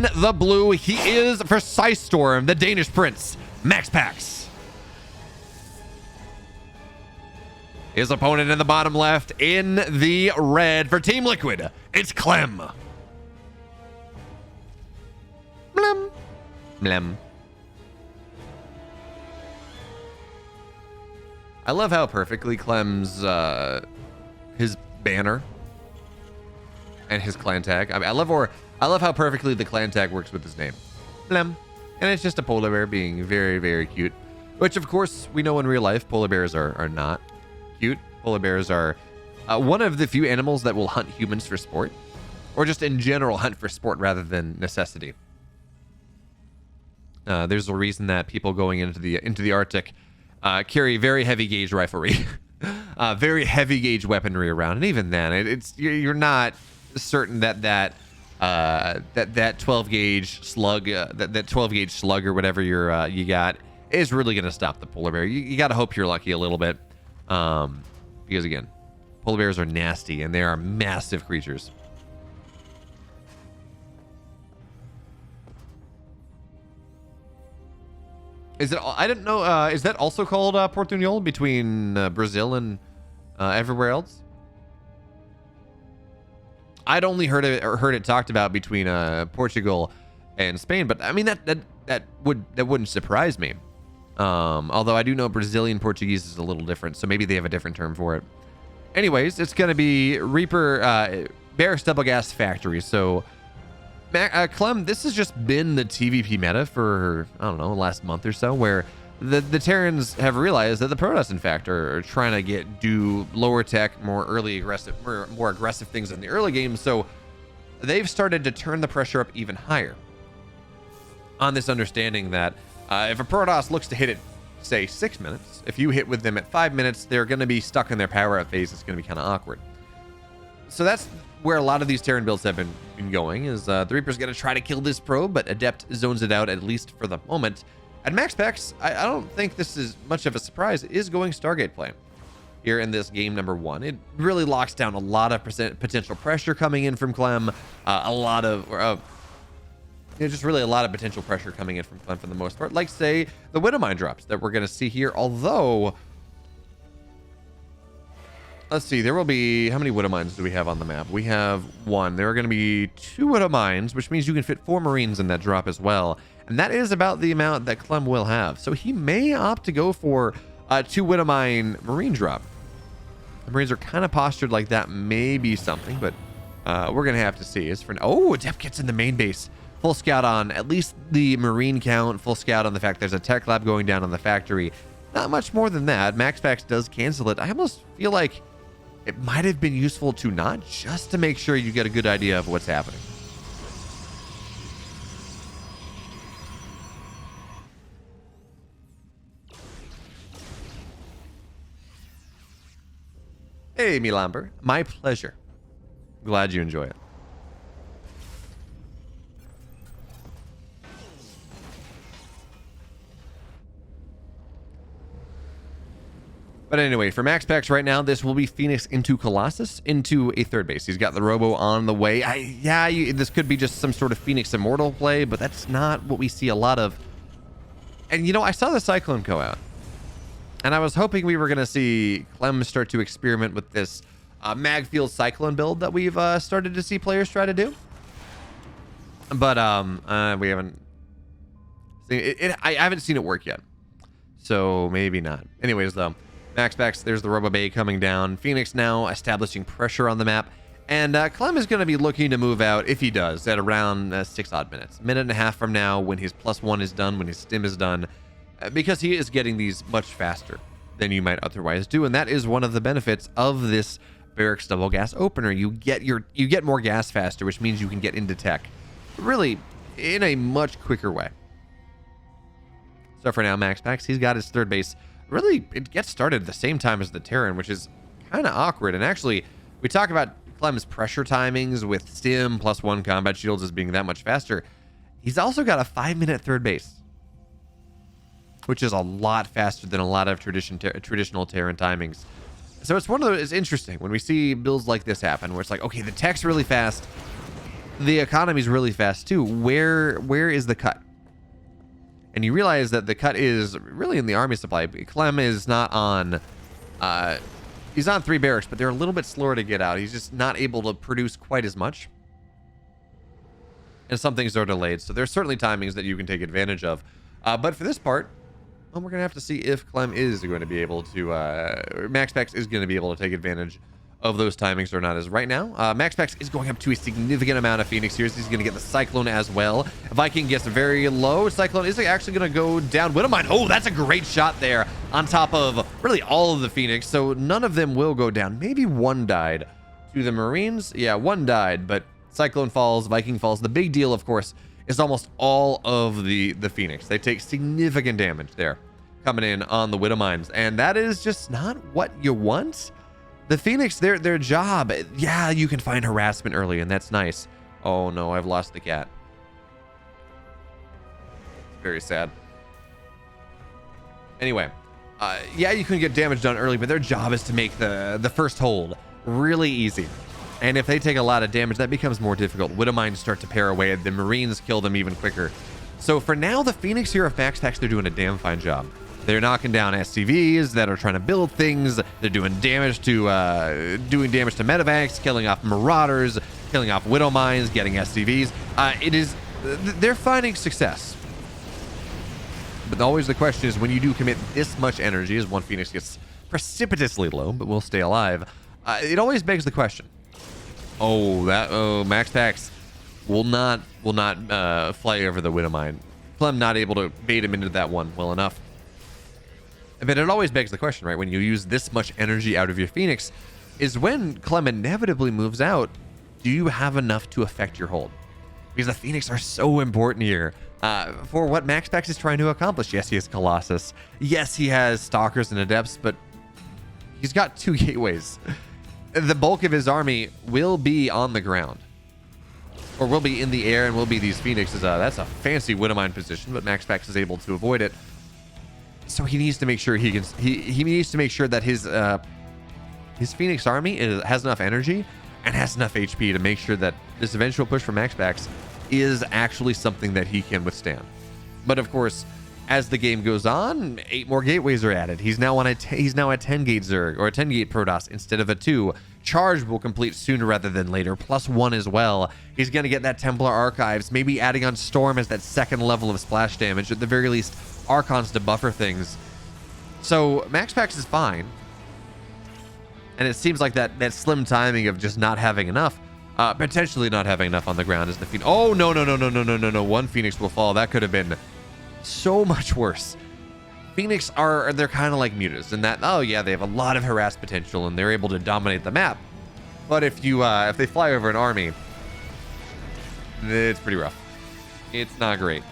the blue, he is for PSISTORM, the Danish prince, MaxPax. His opponent in the bottom left, in the red for Team Liquid, it's Clem. Blem. Blem. I love how perfectly Clem's his banner and his clan tag. I mean, I love how perfectly the clan tag works with his name. Blem. And it's just a polar bear being very, very cute. Which, of course, we know in real life, polar bears are not cute. Polar bears are one of the few animals that will hunt humans for sport. Or just in general hunt for sport rather than necessity. There's a reason that people going into the Arctic carry very heavy gauge riflery. Very heavy gauge weaponry around. And even then, you're not certain that 12 gauge slug, that 12 gauge slug or whatever you got is really going to stop the polar bear. You got to hope you're lucky a little bit. Because again, polar bears are nasty and they are massive creatures. Is it? I didn't know. Is that also called Portunhol between Brazil and everywhere else? I'd only heard it talked about between Portugal and Spain, but I mean that wouldn't surprise me. Although I do know Brazilian Portuguese is a little different, so maybe they have a different term for it. Anyways, it's gonna be Reaper Barracks Double Gas Factory. So. Clem, this has just been the TVP meta for, I don't know, the last month or so, where the Terrans have realized that the Protoss, in fact, are trying to do lower tech, more aggressive things in the early game. So they've started to turn the pressure up even higher on this understanding that if a Protoss looks to hit it, say 6 minutes, if you hit with them at 5 minutes, they're going to be stuck in their power up phase. It's going to be kind of awkward. So that's where a lot of these Terran builds have been going, is the Reaper's going to try to kill this probe, but Adept zones it out, at least for the moment. At MaxPax, I don't think this is much of a surprise, is going Stargate play here in this game number 1. It really locks down a lot of potential pressure coming in from Clem, just really a lot of potential pressure coming in from Clem for the most part, like, say, the Widowmine drops that we're going to see here, although... Let's see, there will be... How many Widow Mines do we have on the map? We have 1. There are going to be 2 Widow Mines, which means you can fit 4 Marines in that drop as well. And that is about the amount that Clem will have. So he may opt to go for 2 Widow Mine Marine drop. The Marines are kind of postured like that may be something, but we're going to have to see. As for... Oh, Adept gets in the main base. Full scout on at least the Marine count. Full scout on the fact there's a tech lab going down on the factory. Not much more than that. MaxPax does cancel it. I almost feel like it might have been useful to not, just to make sure you get a good idea of what's happening. Hey, Milamber. My pleasure. Glad you enjoy it. But anyway, for MaxPax right now, this will be Phoenix into Colossus into a third base. He's got the Robo on the way. This could be just some sort of Phoenix Immortal play, but that's not what we see a lot of. And, you know, I saw the Cyclone go out. And I was hoping we were going to see Clem start to experiment with this Magfield Cyclone build that we've started to see players try to do. But we haven't seen it. I haven't seen it work yet. So maybe not. Anyways, though. MaxPax, there's the Robo Bay coming down. Phoenix now establishing pressure on the map. And Clem is going to be looking to move out, if he does, at around 6 odd minutes. A minute and a half from now, when his +1 is done, when his stim is done. Because he is getting these much faster than you might otherwise do. And that is one of the benefits of this Barracks Double Gas Opener. You get more gas faster, which means you can get into tech really in a much quicker way. So for now, MaxPax, he's got his third base. Really, it gets started at the same time as the Terran, which is kind of awkward. And actually, we talk about Clem's pressure timings with stim +1 combat shields as being that much faster. He's also got a 5-minute third base, which is a lot faster than a lot of traditional Terran timings. So it's one of those, it's interesting when we see builds like this happen, where it's like, okay, the tech's really fast, the economy is really fast too. Where is the cut? And you realize that the cut is really in the army supply. Clem is not on, he's on 3 barracks, but they're a little bit slower to get out. He's just not able to produce quite as much. And some things are delayed. So there's certainly timings that you can take advantage of. But for this part, well, we're going to have to see if Clem is going to be able to, MaxPax is going to be able to take advantage of those timings or not. As right now, MaxPax is going up to a significant amount of Phoenix here. So he's going to get the Cyclone as well. Viking gets very low. Cyclone is actually going to go down. Widowmine, oh, that's a great shot there on top of really all of the Phoenix. So none of them will go down. Maybe one died to the Marines. Yeah, one died, but Cyclone falls, Viking falls. The big deal, of course, is almost all of the Phoenix. They take significant damage there coming in on the Widowmines, and that is just not what you want. The Phoenix, their job, yeah, you can find harassment early, and that's nice. Oh no, I've lost the cat. Very sad. Anyway, yeah, you can get damage done early, but their job is to make the first hold really easy. And if they take a lot of damage, that becomes more difficult. Widowmines start to pair away. The Marines kill them even quicker. So for now, the Phoenix here of MaxPax, they're doing a damn fine job. They're knocking down SCVs that are trying to build things. They're doing damage to medevacs, killing off marauders, killing off Widowmines, getting SCVs. They're finding success. But always the question is, when you do commit this much energy, as one Phoenix gets precipitously low, but will stay alive, it always begs the question. MaxPax will not fly over the Widowmine. Clem not able to bait him into that one well enough. But it always begs the question, right? When you use this much energy out of your Phoenix, is when Clem inevitably moves out, do you have enough to affect your hold? Because the Phoenix are so important here for what MaxPax is trying to accomplish. Yes, he has Colossus. Yes, he has Stalkers and Adepts, but he's got 2 gateways. The bulk of his army will be on the ground, or will be in the air, and will be these Phoenixes. That's a fancy Widowmine position, but MaxPax is able to avoid it. So he needs to make sure he needs to make sure that his Phoenix army has enough energy and has enough HP to make sure that this eventual push for MaxPax is actually something that he can withstand. But of course, as the game goes on, 8 more gateways are added. He's now at 10 gate Zerg, or a 10 gate Protoss instead of a 2. Charge will complete sooner rather than later, +1 as well. He's going to get that Templar Archives, maybe adding on Storm as that 2nd level of splash damage, at the very least Archons to buffer things. So MaxPax is fine. And it seems like that slim timing of just not having enough, potentially not having enough on the ground is the Phoenix. Oh, no. One Phoenix will fall. That could have been so much worse. Phoenix they're kind of like mutas in that, oh yeah, they have a lot of harass potential and they're able to dominate the map. But if they fly over an army, it's pretty rough. It's not great.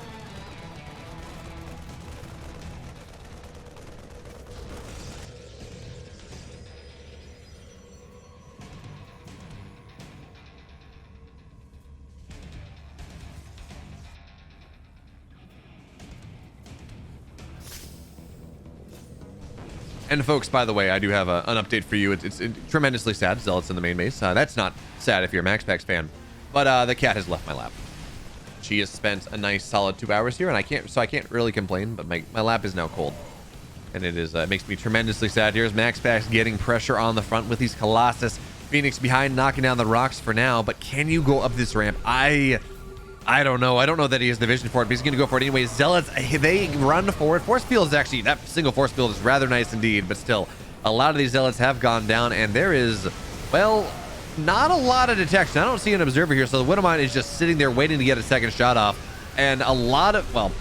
And folks, by the way, I do have an update for you. It's tremendously sad. Zealots in the main base. That's not sad if you're a MaxPax fan, but the cat has left my lap. She has spent a nice solid 2 hours here, and I can't really complain. But my lap is now cold, and it makes me tremendously sad. Here's MaxPax getting pressure on the front with these Colossus. Phoenix behind, knocking down the rocks for now. But can you go up this ramp? I don't know. I don't know that he has the vision for it, but he's going to go for it anyway. Zealots, they run forward. Force field is actually, that single force field is rather nice indeed, but still, a lot of these Zealots have gone down, and there is, well, not a lot of detection. I don't see an observer here, so the Widowmine is just sitting there waiting to get a second shot off, and a lot of, well,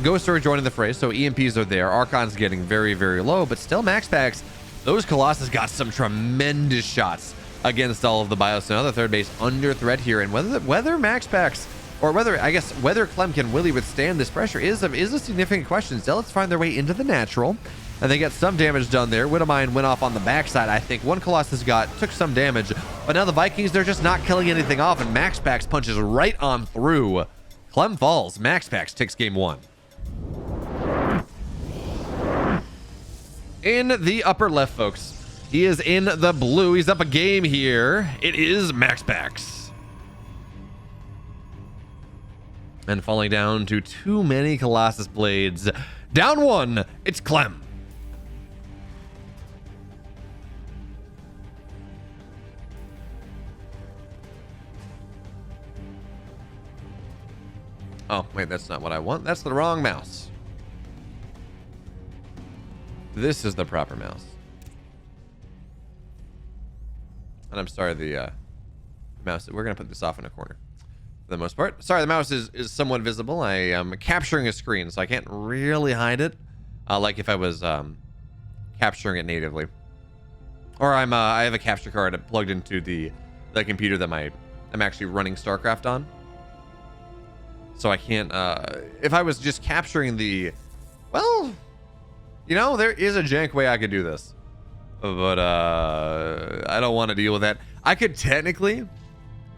Ghosts are joining the fray, so EMPs are there. Archon's getting very, very low, but still MaxPax, those Colossus got some tremendous shots against all of the bios. Another third base under threat here, and whether MaxPax, or whether Clem can really withstand this pressure is a significant question. Zealots find their way into the natural, and they get some damage done there. Widowmine went off on the backside. I think one Colossus took some damage, but now the Vikings, they're just not killing anything off, and MaxPax punches right on through. Clem falls. MaxPax takes game 1. In the upper left, folks, he is in the blue. He's up a game here. It is MaxPax. And falling down to too many Colossus blades. Down one, it's Clem. Oh, wait, that's not what I want. That's the wrong mouse. This is the proper mouse. And I'm sorry, the mouse. We're going to put this off in a corner for the most part. Sorry, the mouse is somewhat visible. I am capturing a screen, so I can't really hide it like if I was capturing it natively. Or I have a capture card plugged into the computer that I'm actually running StarCraft on. So I can't, if I was just capturing the, well, you know, there is a jank way I could do this, but I don't want to deal with that. I could technically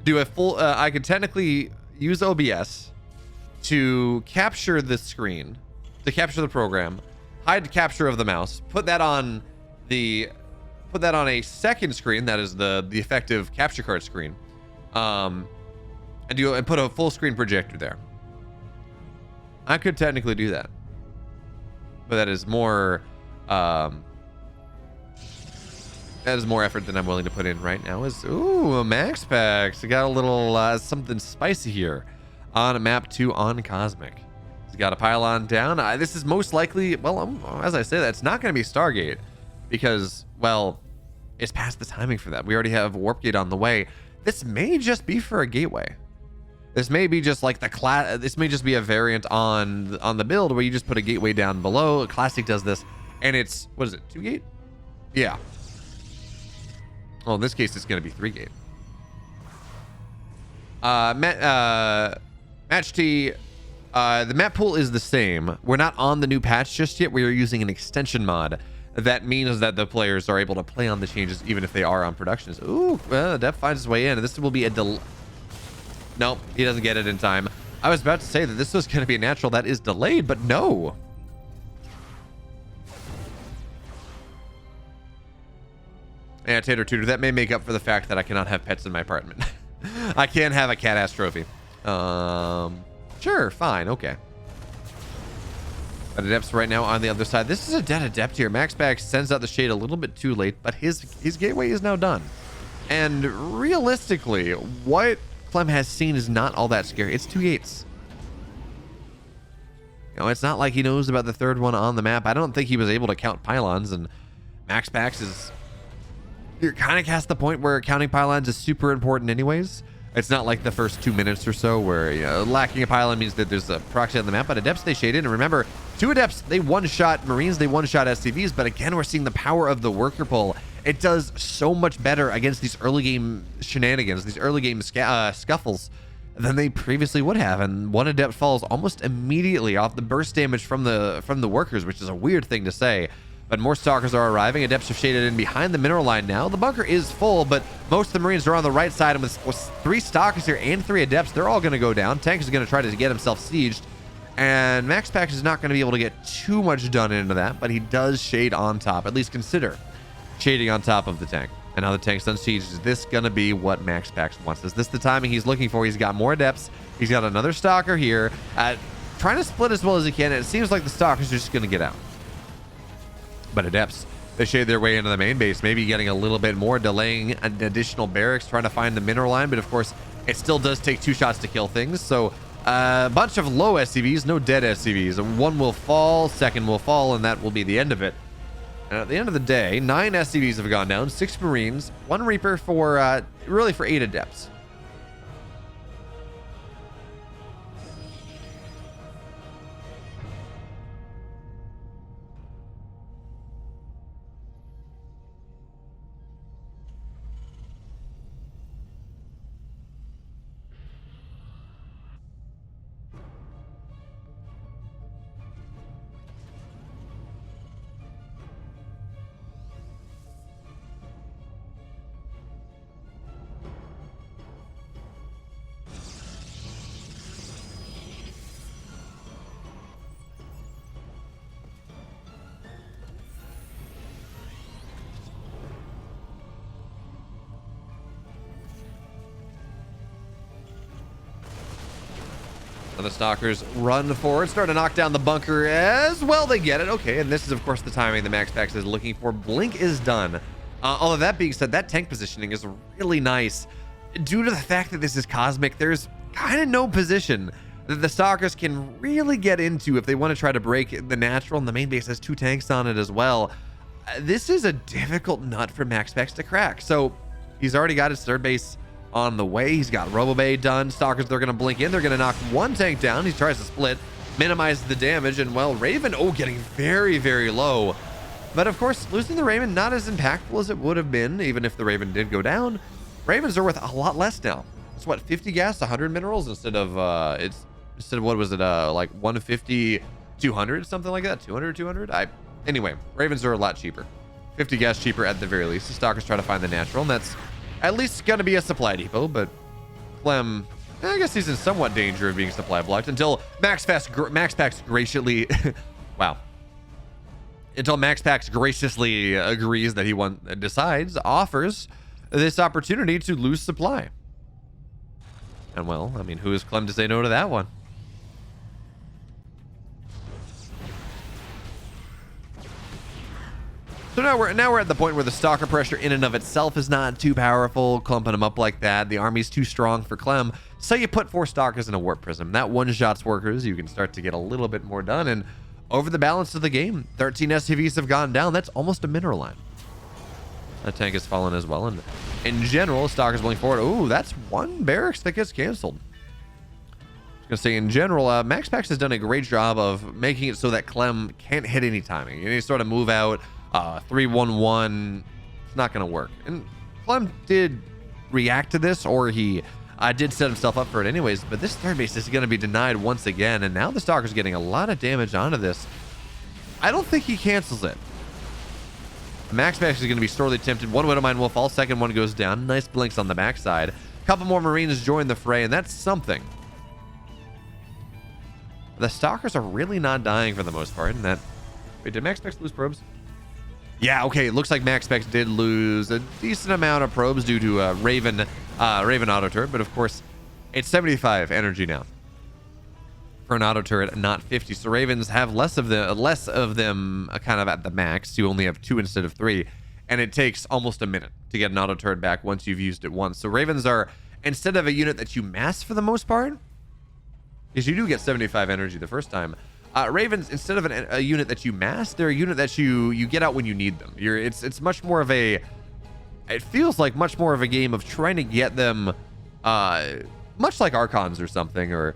do a full, I could technically use OBS to capture the screen, to capture the program, hide capture of the mouse, put that on a second screen that is the effective capture card screen, and put a full screen projector there. I could technically do that, but that is more effort than I'm willing to put in right now. Ooh, MaxPax. We got a little something spicy here on map 2 on Cosmic. He's got a pylon down. This is most likely, well, as I say that, it's not going to be Stargate because, well, it's past the timing for that. We already have Warp Gate on the way. This may just be for a gateway. This may be just like the class. This may just be a variant on the build where you just put a gateway down below. Classic does this, and it's, what is it, 2 gate? Yeah. Well, in this case, it's going to be 3 gate. Match T. The map pool is the same. We're not on the new patch just yet. We are using an extension mod. That means that the players are able to play on the changes even if they are on productions. Ooh, well, Depth finds his way in. This will be a Nope, he doesn't get it in time. I was about to say that this was going to be a natural that is delayed, but no. Yeah, Tater Tutor, that may make up for the fact that I cannot have pets in my apartment. I can't have a cat ass trophy. Sure, fine, okay. But Adept's right now on the other side. This is a dead Adept here. MaxPax sends out the shade a little bit too late, but his gateway is now done. And realistically, what Clem has seen is not all that scary. It's 2 gates. You know, it's not like he knows about the third one on the map. I don't think he was able to count pylons, and MaxPax is... You're kind of past the point where counting pylons is super important anyways. It's not like the first 2 minutes or so where, you know, lacking a pylon means that there's a proxy on the map, but Adepts they shade in. And remember, 2 Adepts, they one-shot Marines, they one-shot SCVs, but again, we're seeing the power of the worker pull. It does so much better against these early game shenanigans, these early game scuffles than they previously would have. And 1 Adept falls almost immediately off the burst damage from the workers, which is a weird thing to say. But more Stalkers are arriving. Adepts are shaded in behind the mineral line now. The bunker is full, but most of the Marines are on the right side. And with 3 Stalkers here and 3 Adepts, they're all going to go down. Tank is going to try to get himself sieged. And MaxPax is not going to be able to get too much done into that, but he does shade on top, at least consider shading on top of the tank. And now the tank's unsieged. Is this going to be what MaxPax wants? Is this the timing he's looking for? He's got more Adepts. He's got another Stalker here. Trying to split as well as he can. And it seems like the Stalkers are just going to get out. But Adepts, they shade their way into the main base, maybe getting a little bit more, delaying an additional barracks, trying to find the mineral line. But of course, it still does take 2 shots to kill things. So a bunch of low SCVs, no dead SCVs. 1 will fall, 2nd will fall, and that will be the end of it. And at the end of the day, 9 SCVs have gone down, 6 Marines, 1 Reaper for really for 8 Adepts. And the Stalkers run forward, start to knock down the bunker as well. They get it. Okay, and this is, of course, the timing the MaxPax is looking for. Blink is done. All of that being said, that tank positioning is really nice. Due to the fact that this is Cosmic, there's kind of no position that the Stalkers can really get into if they want to try to break the natural, and the main base has 2 tanks on it as well. This is a difficult nut for MaxPax to crack. So he's already got his third base on the way. He's got RoboBay done. Stalkers, they're going to blink in. They're going to knock 1 tank down. He tries to split, minimize the damage, and well, Raven, getting very, very low. But of course, losing the Raven, not as impactful as it would have been, even if the Raven did go down. Ravens are worth a lot less now. It's what, 50 gas, 100 minerals instead of what was it, like 150, 200, something like that, 200, 200. Anyway, Ravens are a lot cheaper, 50 gas cheaper at the very least. The Stalkers try to find the natural, and that's at least going to be a supply depot. But Clem, I guess he's in somewhat danger of being supply blocked until MaxPax graciously, wow. Until MaxPax graciously agrees that he offers this opportunity to lose supply. And well, I mean, who is Clem to say no to that one? So now we're at the point where the Stalker pressure in and of itself is not too powerful, clumping them up like that. The army's too strong for Clem. So you put 4 Stalkers in a Warp Prism. That one-shots workers, you can start to get a little bit more done. And over the balance of the game, 13 SCVs have gone down. That's almost a mineral line. That tank has fallen as well. And in general, Stalkers blink forward. Ooh, that's 1 barracks that gets canceled. I was gonna say, in general, MaxPax has done a great job of making it so that Clem can't hit any timing. Any sort of move out, 3-1-1, it's not gonna work. And Clem did react to this, or he did set himself up for it anyways, but this third base is gonna be denied once again, and now the Stalker's getting a lot of damage onto this. I don't think he cancels it. MaxPax is going to be sorely tempted. 1 Widowmine will fall. Second one goes down. Nice blinks on the backside. A couple more Marines join the fray, and that's something. The Stalkers are really not dying for the most part. And that... Wait, did MaxPax lose probes? Yeah, okay. It looks like MaxPax did lose a decent amount of probes due to Raven auto turret, but of course, it's 75 energy now for an auto turret, not 50. So Ravens have less of them kind of at the max. You only have 2 instead of 3, and it takes almost a minute to get an auto turret back once you've used it once. So Ravens are, instead of a unit that you mass for the most part, because you do get 75 energy the first time, Ravens, instead of a unit that you mass, they're a unit that you get out when you need them. It's much more of a, it feels like much more of a game of trying to get them, much like Archons or something, or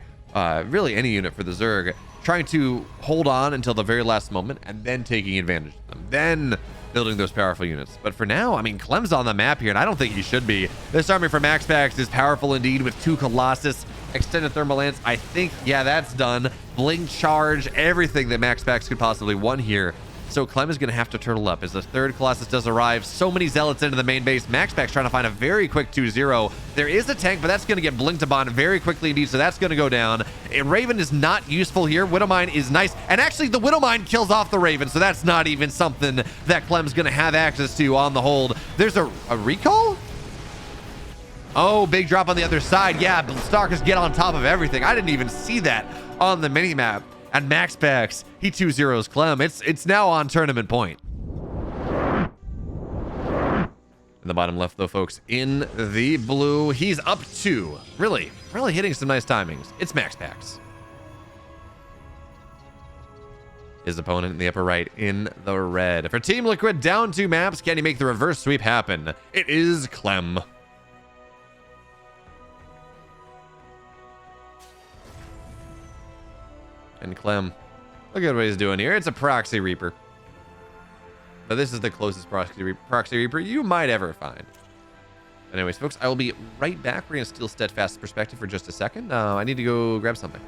really any unit for the Zerg, trying to hold on until the very last moment and then taking advantage of them, then building those powerful units. But for now, I mean, Clem's on the map here, and I don't think he should be. This army for MaxPax is powerful indeed with 2 Colossus, extended thermal lance. I think, yeah, that's done. Blink charge, everything that MaxPax could possibly want here. So Clem is going to have to turtle up as the 3rd Colossus does arrive. So many Zealots into the main base. MaxPax trying to find a very quick 2-0. There is a tank, but that's going to get blinked upon very quickly indeed, so that's going to go down. And Raven is not useful here. Widowmine is nice. And actually, the Widowmine kills off the Raven, so that's not even something that Clem's going to have access to on the hold. There's a recall? Oh, big drop on the other side. Yeah, Stalkers get on top of everything. I didn't even see that on the minimap. And MaxPax, he 2-0s Clem. It's now on tournament point. In the bottom left, though, folks, in the blue, he's up 2. Really hitting some nice timings. It's MaxPax. His opponent in the upper right in the red. For Team Liquid, down 2 maps. Can he make the reverse sweep happen? It is Clem. And Clem, look at what he's doing here. It's a Proxy Reaper. But this is the closest Proxy Reaper you might ever find. Anyways, folks, I will be right back. We're going to steal Steadfast Perspective for just a second. I need to go grab something.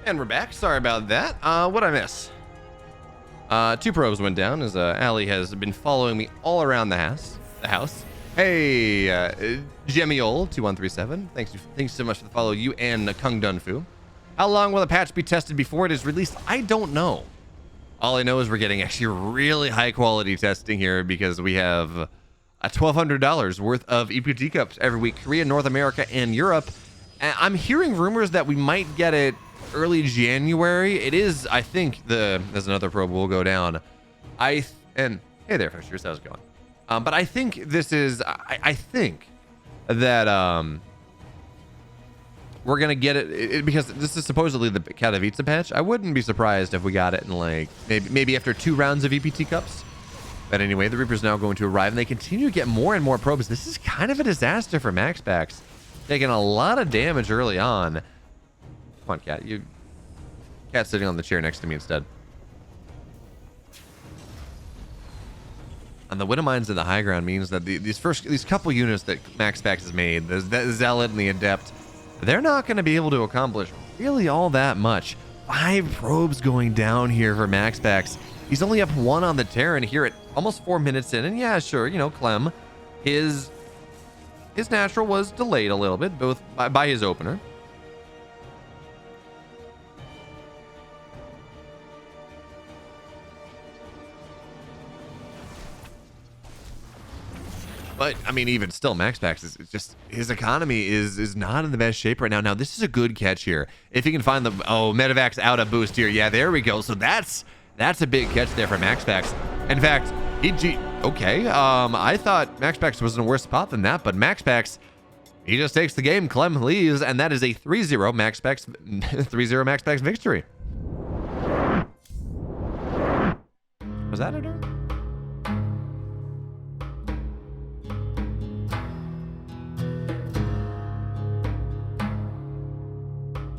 And we're back. Sorry about that. What'd I miss? 2 probes went down as Allie has been following me all around the house. Hey, Jemiol2137. Thanks so much for the follow, you and Kung Dunfu. How long will the patch be tested before it is released? I don't know. All I know is we're getting actually really high quality testing here because we have a $1,200 worth of EPT cups every week, Korea, North America, and Europe. And I'm hearing rumors that we might get it early January. It is, I think, there's another probe will go down. And hey there, Fishers, how's it going? But I think this is, I think that we're gonna get it because this is supposedly the Katowice patch. I wouldn't be surprised if we got it in like maybe after 2 rounds of EPT cups. But anyway, the Reaper's now going to arrive, and they continue to get more and more probes. This is kind of a disaster for MaxPax, taking a lot of damage early on. Come on, Cat. Cat's sitting on the chair next to me instead. And the Widow Mines in the high ground means that these couple units that MaxPax has made, the Zealot and the Adept, they're not going to be able to accomplish really all that much. 5 probes going down here for MaxPax. He's only up 1 on the Terran here at almost 4 minutes in. And yeah, sure, you know, Clem, his natural was delayed a little bit, both by his opener. But I mean, even still, MaxPax is just, his economy is not in the best shape right now. Now, this is a good catch here. If he can find the Medevac's out of boost here. Yeah, there we go. So that's a big catch there for MaxPax. In fact, okay. I thought MaxPax was in a worse spot than that, but MaxPax, he just takes the game. Clem leaves, and that is a 3-0 MaxPax victory. Was that it?